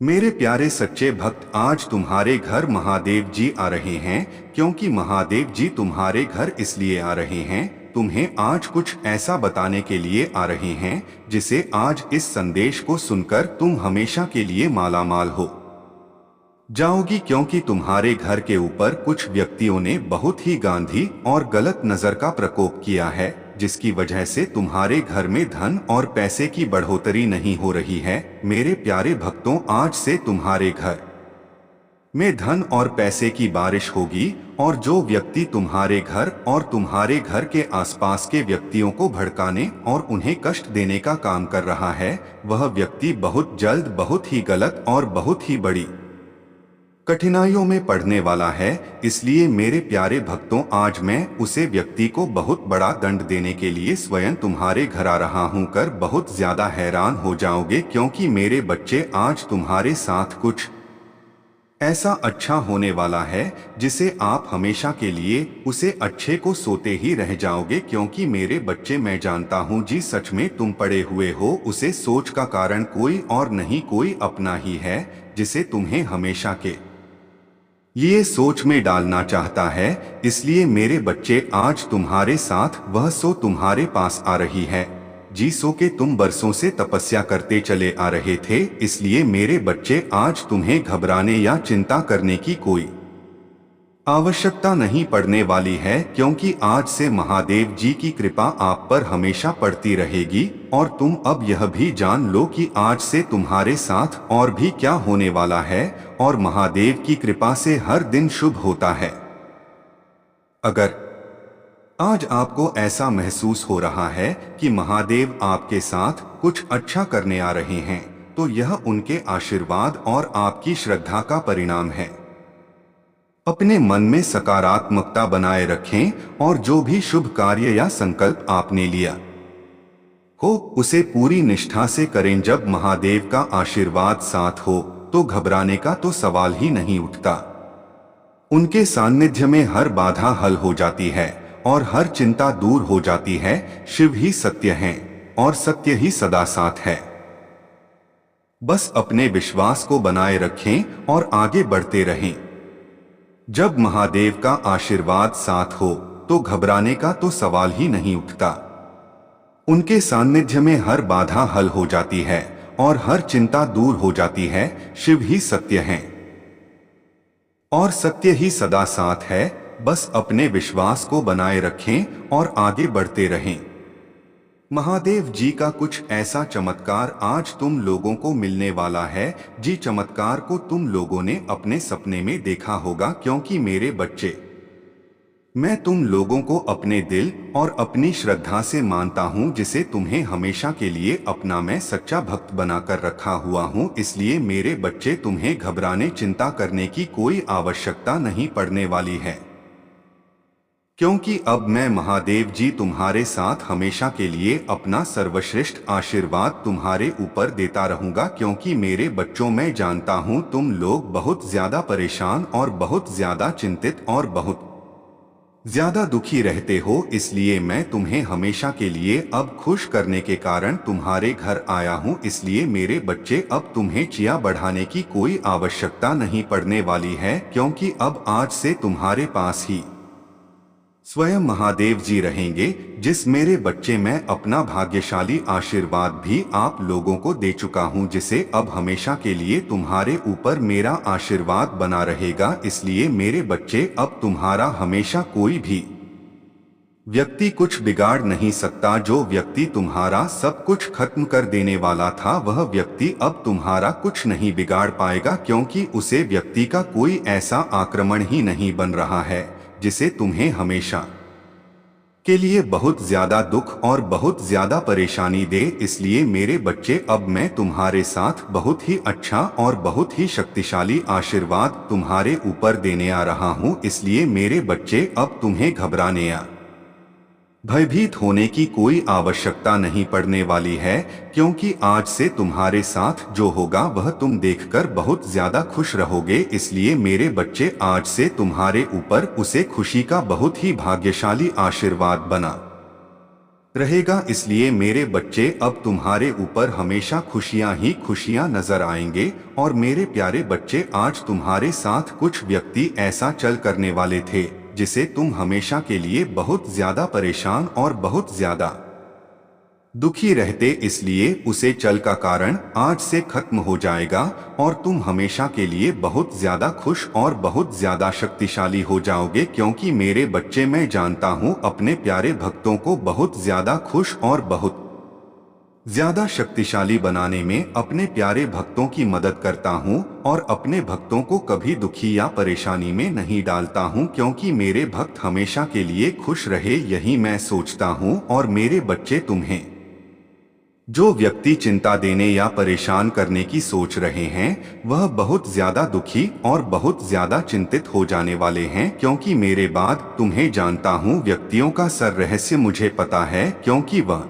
मेरे प्यारे सच्चे भक्त, आज तुम्हारे घर महादेव जी आ रहे हैं। क्योंकि महादेव जी तुम्हारे घर इसलिए आ रहे हैं, तुम्हें आज कुछ ऐसा बताने के लिए आ रहे हैं जिसे आज इस संदेश को सुनकर तुम हमेशा के लिए मालामाल हो जाओगी। क्योंकि तुम्हारे घर के ऊपर कुछ व्यक्तियों ने बहुत ही गांधी और गलत नजर का प्रकोप किया है, जिसकी वजह से तुम्हारे घर में धन और पैसे की बढ़ोतरी नहीं हो रही है। मेरे प्यारे भक्तों, आज से तुम्हारे घर में धन और पैसे की बारिश होगी, और जो व्यक्ति तुम्हारे घर और तुम्हारे घर के आसपास के व्यक्तियों को भड़काने और उन्हें कष्ट देने का काम कर रहा है, वह व्यक्ति बहुत जल्द बहुत ही गलत और बहुत ही बड़ी कठिनाइयों में पड़ने वाला है। इसलिए मेरे प्यारे भक्तों, आज मैं उसे व्यक्ति को बहुत बड़ा दंड देने के लिए स्वयं तुम्हारे घर आ रहा हूं। कर बहुत ज्यादा हैरान हो जाओगे, क्योंकि मेरे बच्चे आज तुम्हारे साथ कुछ ऐसा अच्छा होने वाला है जिसे आप हमेशा के लिए उसे अच्छे को सोते ही रह जाओगे। क्योंकि मेरे बच्चे, मैं जानता हूँ जी, सच में तुम पड़े हुए हो। उसे सोच का कारण कोई और नहीं, कोई अपना ही है जिसे तुम्हें हमेशा के ये सोच में डालना चाहता है। इसलिए मेरे बच्चे, आज तुम्हारे साथ वह सो तुम्हारे पास आ रही है जी, सो के तुम बरसों से तपस्या करते चले आ रहे थे। इसलिए मेरे बच्चे, आज तुम्हें घबराने या चिंता करने की कोई आवश्यकता नहीं पड़ने वाली है। क्योंकि आज से महादेव जी की कृपा आप पर हमेशा पड़ती रहेगी। और तुम अब यह भी जान लो कि आज से तुम्हारे साथ और भी क्या होने वाला है, और महादेव की कृपा से हर दिन शुभ होता है। अगर आज आपको ऐसा महसूस हो रहा है कि महादेव आपके साथ कुछ अच्छा करने आ रहे हैं, तो यह उनके आशीर्वाद और आपकी श्रद्धा का परिणाम है। अपने मन में सकारात्मकता बनाए रखें, और जो भी शुभ कार्य या संकल्प आपने लिया हो, उसे पूरी निष्ठा से करें। जब महादेव का आशीर्वाद साथ हो तो घबराने का तो सवाल ही नहीं उठता। उनके सानिध्य में हर बाधा हल हो जाती है और हर चिंता दूर हो जाती है। शिव ही सत्य हैं और सत्य ही सदा साथ है। बस अपने विश्वास को बनाए रखें और आगे बढ़ते रहें। जब महादेव का आशीर्वाद साथ हो तो घबराने का तो सवाल ही नहीं उठता। उनके सानिध्य में हर बाधा हल हो जाती है और हर चिंता दूर हो जाती है। शिव ही सत्य हैं और सत्य ही सदा साथ है। बस अपने विश्वास को बनाए रखें और आगे बढ़ते रहें। महादेव जी का कुछ ऐसा चमत्कार आज तुम लोगों को मिलने वाला है जी, चमत्कार को तुम लोगों ने अपने सपने में देखा होगा। क्योंकि मेरे बच्चे, मैं तुम लोगों को अपने दिल और अपनी श्रद्धा से मानता हूँ, जिसे तुम्हें हमेशा के लिए अपना मैं सच्चा भक्त बनाकर रखा हुआ हूँ। इसलिए मेरे बच्चे, तुम्हें घबराने चिंता करने की कोई आवश्यकता नहीं पड़ने वाली है। क्योंकि अब मैं महादेव जी तुम्हारे साथ हमेशा के लिए अपना सर्वश्रेष्ठ आशीर्वाद तुम्हारे ऊपर देता रहूंगा। क्योंकि मेरे बच्चों, मैं जानता हूं तुम लोग बहुत ज्यादा परेशान और बहुत ज्यादा चिंतित और बहुत ज्यादा दुखी रहते हो। इसलिए मैं तुम्हें हमेशा के लिए अब खुश करने के कारण तुम्हारे घर आया हूं। इसलिए मेरे बच्चे, अब तुम्हें चिया बढ़ाने की कोई आवश्यकता नहीं पड़ने वाली है। क्योंकि अब आज से तुम्हारे पास ही स्वयं महादेव जी रहेंगे। जिस मेरे बच्चे, मैं अपना भाग्यशाली आशीर्वाद भी आप लोगों को दे चुका हूं, जिसे अब हमेशा के लिए तुम्हारे ऊपर मेरा आशीर्वाद बना रहेगा। इसलिए मेरे बच्चे, अब तुम्हारा हमेशा कोई भी व्यक्ति कुछ बिगाड़ नहीं सकता। जो व्यक्ति तुम्हारा सब कुछ खत्म कर देने वाला था, वह व्यक्ति अब तुम्हारा कुछ नहीं बिगाड़ पाएगा। क्योंकि उसे व्यक्ति का कोई ऐसा आक्रमण ही नहीं बन रहा है जिसे तुम्हें हमेशा के लिए बहुत ज्यादा दुख और बहुत ज्यादा परेशानी दे। इसलिए मेरे बच्चे, अब मैं तुम्हारे साथ बहुत ही अच्छा और बहुत ही शक्तिशाली आशीर्वाद तुम्हारे ऊपर देने आ रहा हूं। इसलिए मेरे बच्चे, अब तुम्हें घबराने या भयभीत होने की कोई आवश्यकता नहीं पड़ने वाली है। क्योंकि आज से तुम्हारे साथ जो होगा वह तुम देखकर बहुत ज्यादा खुश रहोगे। इसलिए मेरे बच्चे, आज से तुम्हारे ऊपर उसे खुशी का बहुत ही भाग्यशाली आशीर्वाद बना रहेगा। इसलिए मेरे बच्चे अब तुम्हारे ऊपर हमेशा खुशियां ही खुशियां नजर आएंगे। और मेरे प्यारे बच्चे, आज तुम्हारे साथ कुछ व्यक्ति ऐसा चल करने वाले थे जिसे तुम हमेशा के लिए बहुत ज्यादा परेशान और बहुत ज्यादा दुखी रहते, इसलिए उसे चल का कारण आज से खत्म हो जाएगा और तुम हमेशा के लिए बहुत ज्यादा खुश और बहुत ज्यादा शक्तिशाली हो जाओगे। क्योंकि मेरे बच्चे, मैं जानता हूँ अपने प्यारे भक्तों को बहुत ज्यादा खुश और बहुत ज्यादा शक्तिशाली बनाने में अपने प्यारे भक्तों की मदद करता हूँ और अपने भक्तों को कभी दुखी या परेशानी में नहीं डालता हूँ, क्योंकि मेरे भक्त हमेशा के लिए खुश रहे, यही मैं सोचता हूँ। और मेरे बच्चे, तुम्हें जो व्यक्ति चिंता देने या परेशान करने की सोच रहे हैं वह बहुत ज्यादा दुखी और बहुत ज्यादा चिंतित हो जाने वाले हैं, क्योंकि मेरे बाद तुम्हें जानता हूँ व्यक्तियों का सर रहस्य मुझे पता है। क्योंकि वह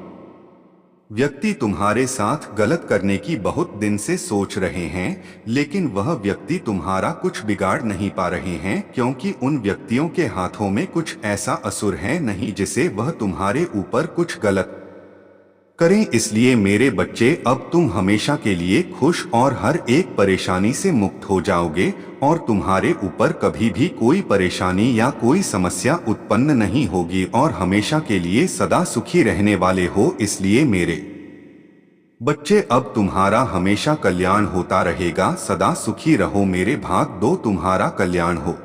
व्यक्ति तुम्हारे साथ गलत करने की बहुत दिन से सोच रहे हैं, लेकिन वह व्यक्ति तुम्हारा कुछ बिगाड़ नहीं पा रहे हैं, क्योंकि उन व्यक्तियों के हाथों में कुछ ऐसा असुर है नहीं जिसे वह तुम्हारे ऊपर कुछ गलत करें। इसलिए मेरे बच्चे, अब तुम हमेशा के लिए खुश और हर एक परेशानी से मुक्त हो जाओगे और तुम्हारे ऊपर कभी भी कोई परेशानी या कोई समस्या उत्पन्न नहीं होगी और हमेशा के लिए सदा सुखी रहने वाले हो। इसलिए मेरे बच्चे, अब तुम्हारा हमेशा कल्याण होता रहेगा। सदा सुखी रहो मेरे भाग दो, तुम्हारा कल्याण हो।